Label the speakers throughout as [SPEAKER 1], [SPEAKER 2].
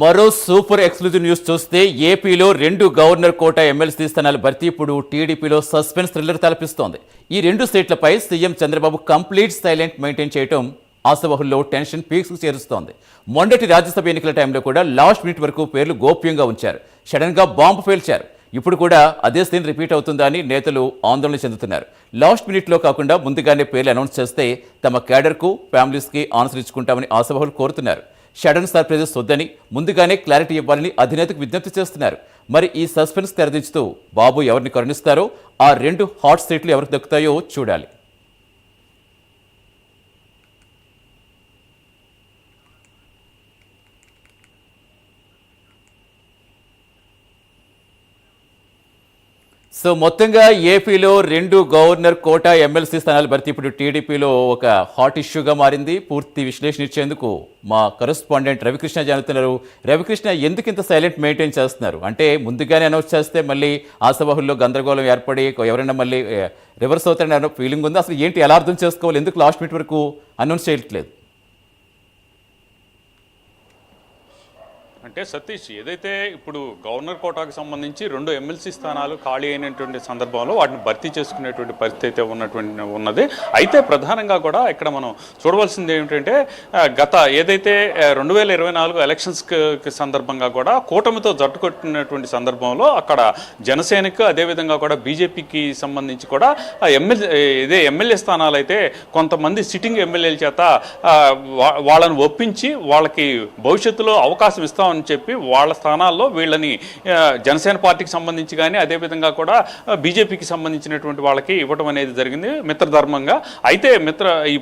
[SPEAKER 1] మరో super exclusive news చూస్తే ఏపీలో 2 గవర్నర్ కోటా ఎమ్మెల్సీ స్థానాల భర్తీ ఇప్పుడు టీడీపీలో సస్పెన్స్ థ్రిల్లర్ తలపిస్తోంది. ఈ 2 సీట్లపై CM Chandrababu complete silent maintain చేయడం ఆశావహుల్లో టెన్షన్ పీక్స్ చేరుస్తోంది. మొన్నటి రాజ్యసభ ఎన్నికల టైంలో కూడా లాస్ట్ మినిట్ వరకు పేర్లు గోప్యంగా ఉంచారు. సడన్ గా బాంబు పేల్చారు. ఇప్పుడు కూడా అదే సీన్ రిపీట్ అవుతుందా అని నేతలు ఆందోళన చెందుతున్నారు. లాస్ట్ మినిట్లో కాకుండా ముందుగానే పేర్లు అనౌన్స్ చేస్తే తమ క్యాడర్కు ఫ్యామిలీస్కి ఆన్సర్ ఇచ్చుకుంటామని ఆశావహులు కోరుతున్నారు. షడన్ సర్ప్రైజెస్ వద్దని ముందుగానే క్లారిటీ ఇవ్వాలని అధినేతకు విజ్ఞప్తి చేస్తున్నారు. మరి ఈ సస్పెన్స్ తెరదించుతూ బాబు ఎవరిని కరుణిస్తారో, ఆ 2 హాట్ సీట్లు ఎవరికి దక్కుతాయో చూడాలి. సో మొత్తంగా ఏపీలో 2 గవర్నర్ కోటా ఎమ్మెల్సీ స్థానాల భర్తీ ఇప్పుడు టీడీపీలో ఒక హాట్ ఇష్యూగా మారింది. పూర్తి విశ్లేషణ ఇచ్చేందుకు మా కరెస్పాండెంట్ రవికృష్ణ జానుతున్నారు. రవికృష్ణ, ఎందుకు ఇంత సైలెంట్ మెయింటైన్ చేస్తున్నారు? అంటే ముందుగానే అనౌన్స్ చేస్తే మళ్ళీ ఆశావహుల్లో గందరగోళం ఏర్పడి ఎవరైనా మళ్ళీ రివర్స్ అవుతారని ఫీలింగ్ ఉంది. అసలు ఏంటి, ఎలా అర్థం చేసుకోవాలి? ఎందుకు లాస్ట్ మినిట్ వరకు అనౌన్స్ చేయట్లేదు?
[SPEAKER 2] అంటే సతీష్, ఏదైతే ఇప్పుడు గవర్నర్ కోటాకు సంబంధించి 2 ఎమ్మెల్సీ స్థానాలు ఖాళీ అయినటువంటి సందర్భంలో వాటిని భర్తీ చేసుకునేటువంటి పరిస్థితి అయితే ఉన్నది. అయితే ప్రధానంగా కూడా ఇక్కడ మనం చూడవలసింది ఏమిటంటే, గత ఏదైతే 2024 ఎలక్షన్స్కి సందర్భంగా కూడా కూటమితో జట్టు కొట్టినటువంటి సందర్భంలో అక్కడ జనసేనకు అదేవిధంగా కూడా బీజేపీకి సంబంధించి కూడా ఎమ్మెల్యే స్థానాలు అయితే కొంతమంది సిట్టింగ్ ఎమ్మెల్యేల చేత వాళ్ళని ఒప్పించి వాళ్ళకి భవిష్యత్తులో అవకాశం ఇస్తామని చెప్పి వాళ్ళ స్థానాల్లో వీళ్ళని జనసేన పార్టీకి సంబంధించి కానీ అదేవిధంగా కూడా బీజేపీకి సంబంధించినటువంటి వాళ్ళకి ఇవ్వటం అనేది జరిగింది మిత్రధర్మంగా. అయితే ఈ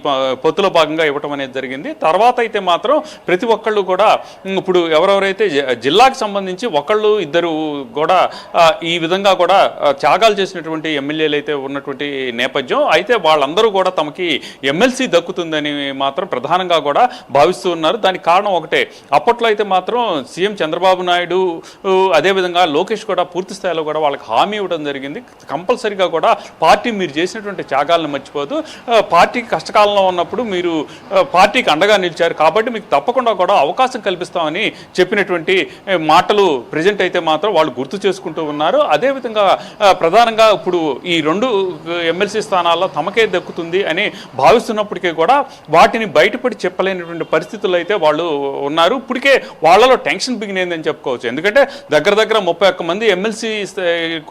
[SPEAKER 2] పొత్తులో భాగంగా ఇవ్వటం అనేది జరిగింది. తర్వాత అయితే మాత్రం ప్రతి ఒక్కళ్ళు కూడా ఇప్పుడు ఎవరెవరైతే జిల్లాకు సంబంధించి ఒకళ్ళు ఇద్దరు కూడా ఈ విధంగా కూడా త్యాగాలు చేసినటువంటి ఎమ్మెల్యేలు అయితే ఉన్నటువంటి నేపథ్యం. అయితే వాళ్ళందరూ కూడా తమకి ఎమ్మెల్సీ దక్కుతుందని మాత్రం ప్రధానంగా కూడా భావిస్తూ ఉన్నారు. దానికి కారణం ఒకటే, అప్పట్లో అయితే మాత్రం సీఎం చంద్రబాబు నాయుడు అదేవిధంగా లోకేష్ కూడా పూర్తి స్థాయిలో కూడా వాళ్ళకి హామీ ఇవ్వడం జరిగింది. కంపల్సరీగా కూడా పార్టీ మీరు చేసినటువంటి త్యాగాలను మర్చిపోతూ పార్టీకి కష్టకాలంలో ఉన్నప్పుడు మీరు పార్టీకి అండగా నిలిచారు కాబట్టి మీకు తప్పకుండా కూడా అవకాశం కల్పిస్తామని చెప్పినటువంటి మాటలు ప్రజెంట్ అయితే మాత్రం వాళ్ళు గుర్తు చేసుకుంటూ ఉన్నారు. అదేవిధంగా ప్రధానంగా ఇప్పుడు ఈ 2 ఎమ్మెల్సీ స్థానాల్లో తమకే దక్కుతుంది అని భావిస్తున్నప్పటికీ కూడా వాటిని బయటపడి చెప్పలేనటువంటి పరిస్థితులు అయితే వాళ్ళు ఉన్నారు. ఇప్పటికే వాళ్ళలో టెన్షన్ బిగినైందని చెప్పుకోవచ్చు. ఎందుకంటే దగ్గర 31 మంది ఎమ్మెల్సీ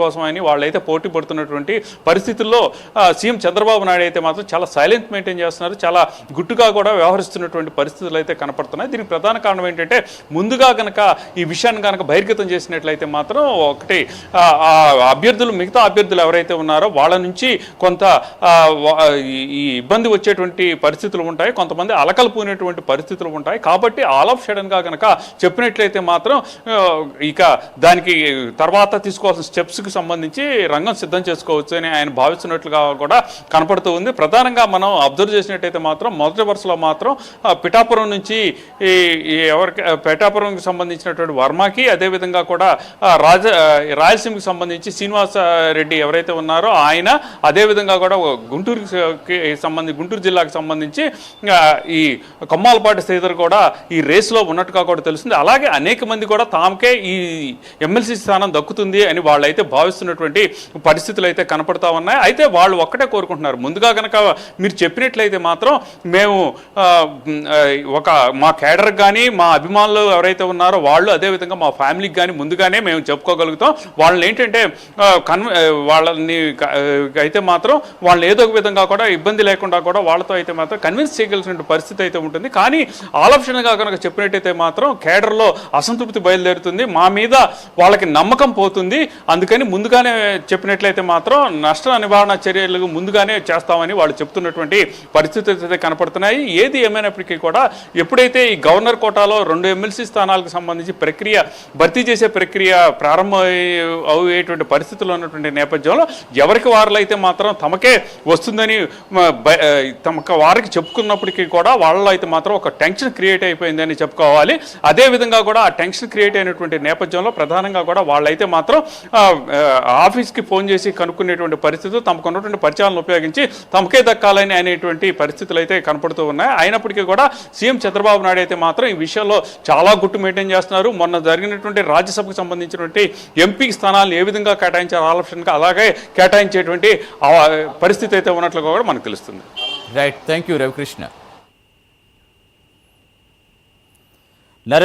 [SPEAKER 2] కోసం అని వాళ్ళైతే పోటీ పడుతున్నటువంటి పరిస్థితుల్లో సీఎం చంద్రబాబు నాయుడు అయితే మాత్రం చాలా సైలెంట్ మెయింటైన్ చేస్తున్నారు. చాలా గుట్టుగా కూడా వ్యవహరిస్తున్నటువంటి పరిస్థితులు అయితే కనపడుతున్నాయి. దీనికి ప్రధాన కారణం ఏంటంటే, ముందుగా కనుక ఈ విషయాన్ని కనుక బహిర్గతం చేసినట్లయితే మాత్రం ఒకటి మిగతా అభ్యర్థులు ఎవరైతే ఉన్నారో వాళ్ళ నుంచి కొంత ఈ ఇబ్బంది వచ్చేటువంటి పరిస్థితులు ఉంటాయి, కొంతమంది అలకలు పూనేటువంటి పరిస్థితులు ఉంటాయి. కాబట్టి ఆల్ ఆఫ్ సడన్గా కనుక చెప్పినట్లయితే మాత్రం ఇక దానికి తర్వాత తీసుకోవాల్సిన స్టెప్స్కి సంబంధించి రంగం సిద్ధం చేసుకోవచ్చు అని ఆయన భావిస్తున్నట్లుగా కూడా కనపడుతూ ఉంది. ప్రధానంగా మనం అబ్జర్వ్ చేసినట్టయితే మాత్రం మొదటి వరుసలో మాత్రం పిఠాపురం నుంచి పిఠాపురంకి సంబంధించినటువంటి వర్మకి, అదేవిధంగా కూడా రాయలసీమకి సంబంధించి శ్రీనివాస రెడ్డి ఎవరైతే ఉన్నారో ఆయన, అదేవిధంగా కూడా గుంటూరు జిల్లాకు సంబంధించి ఈ కొమ్మాలపాటి శ్రీధర్ కూడా ఈ రేస్లో ఉన్నట్టుగా కూడా తెలుస్తుంది. అలాగే అనేక మంది కూడా తామకే ఈ ఎమ్మెల్సీ స్థానం దక్కుతుంది అని వాళ్ళైతే భావిస్తున్నటువంటి పరిస్థితులు అయితే కనపడతా ఉన్నాయి. అయితే వాళ్ళు ఒక్కటే కోరుకుంటున్నారు, ముందుగా కనుక మీరు చెప్పినట్లయితే మాత్రం మేము మా కేడర్కి కానీ మా అభిమానులు ఎవరైతే ఉన్నారో వాళ్ళు, అదేవిధంగా మా ఫ్యామిలీకి కానీ ముందుగానే మేము చెప్పుకోగలుగుతాం. వాళ్ళని ఏంటంటే వాళ్ళని అయితే మాత్రం వాళ్ళని ఏదో ఒక విధంగా కూడా ఇబ్బంది లేకుండా కూడా వాళ్ళతో అయితే మాత్రం కన్విన్స్ చేయగలిగిన పరిస్థితి అయితే ఉంటుంది. కానీ ఆలోచనగా కనుక చెప్పినట్టయితే మాత్రం కేడర్లో అసంతృప్తి బయలుదేరుతుంది, మా మీద వాళ్ళకి నమ్మకం పోతుంది. అందుకని ముందుగానే చెప్పినట్లయితే మాత్రం నష్ట నివారణ చర్యలు ముందుగానే చేస్తామని వాళ్ళు చెప్తున్నటువంటి పరిస్థితులు అయితే కనపడుతున్నాయి. ఏది ఏమైనప్పటికీ కూడా ఎప్పుడైతే ఈ గవర్నర్ కోటాలో 2 ఎమ్మెల్సీ స్థానాలకు సంబంధించి భర్తీ చేసే ప్రక్రియ ప్రారంభం అయ్యేటువంటి పరిస్థితులు ఉన్నటువంటి నేపథ్యంలో ఎవరికి వారులైతే మాత్రం తమకే వస్తుందని వారికి చెప్పుకున్నప్పటికీ కూడా వాళ్ళలో అయితే మాత్రం ఒక టెన్షన్ క్రియేట్ అయిపోయిందని చెప్పుకోవాలి. అదేవిధంగా విధంగా కూడా ఆ టెన్షన్ క్రియేట్ అయినటువంటి నేపథ్యంలో ప్రధానంగా కూడా వాళ్ళైతే మాత్రం ఆఫీస్కి ఫోన్ చేసి కనుక్కునేటువంటి పరిస్థితులు, తమకు ఉన్నటువంటి పరిచయాలను ఉపయోగించి తమకే దక్కాలని అనేటువంటి పరిస్థితులు అయితే కనపడుతూ ఉన్నాయి. అయినప్పటికీ కూడా సీఎం చంద్రబాబు నాయుడు అయితే మాత్రం ఈ విషయంలో చాలా గుట్టు మెయింటైన్ చేస్తున్నారు. మొన్న జరిగినటువంటి రాజ్యసభకు సంబంధించినటువంటి ఎంపీ స్థానాలను ఏ విధంగా కేటాయించారు ఆప్షన్గా అలాగే కేటాయించేటువంటి పరిస్థితి అయితే ఉన్నట్లుగా కూడా మనకు తెలుస్తుంది.
[SPEAKER 1] Right, thank you Ravikrishna.